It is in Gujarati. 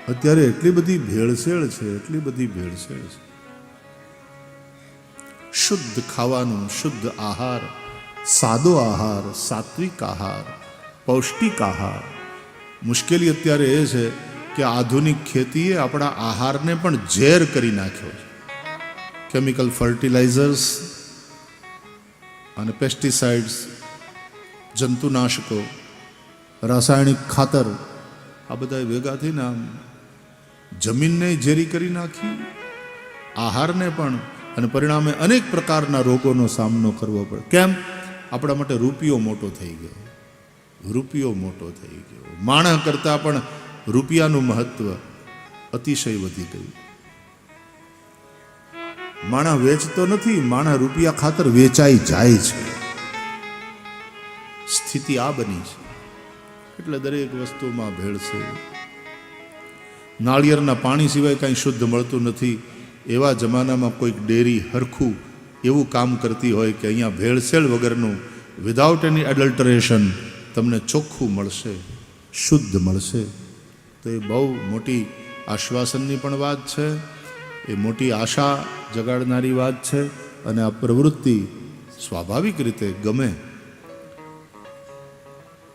અત્યારે એટલી બધી ભેળસેળ છે, એટલી બધી ભેળસેળ છે. શુદ્ધ ખાવાનું, શુદ્ધ આહાર, સાદો આહાર, સાત્વિક આહાર, પૌષ્ટિક આહાર. મુશ્કેલી અત્યારે એ છે કે આધુનિક ખેતીએ આપણા આહારને પણ ઝેર કરી નાખ્યો છે. કેમિકલ ફર્ટિલાઇઝર્સ અને પેસ્ટિસાઇડ્સ, જંતુનાશકો, રાસાયણિક ખાતર, આ બધા ભેગા થઈને આમ જમીનને ઝેરી કરી નાખી, આહારને પણ, અને પરિણામે અનેક પ્રકારના રોગોનો સામનો કરવો પડે. કેમ? આપણા માટે રૂપિયો મોટો થઈ ગયો, રૂપિયો મોટો થઈ ગયો. માણસ કરતાં પણ રૂપિયાનું મહત્વ અતિશય વધી ગયું. માણસ વેચતો નથી, માણસ રૂપિયા ખાતર વેચાઈ જાય છે. સ્થિતિ આ બની છે. એટલે દરેક વસ્તુમાં ભેળસેળ. નાળિયેરના પાણી સિવાય કાંઈ શુદ્ધ મળતું નથી. એવા જમાનામાં કોઈક ડેરી હરખું એવું કામ કરતી હોય કે અહીંયા ભેળસેળ વગરનું, વિધાઉટ એની એડલ્ટરેશન તમને ચોખ્ખું મળશે, શુદ્ધ મળશે, તો એ બહુ મોટી આશ્વાસનની પણ વાત છે. એ મોટી આશા જગાડનારી વાત છે. અને આ પ્રવૃત્તિ સ્વાભાવિક રીતે ગમે.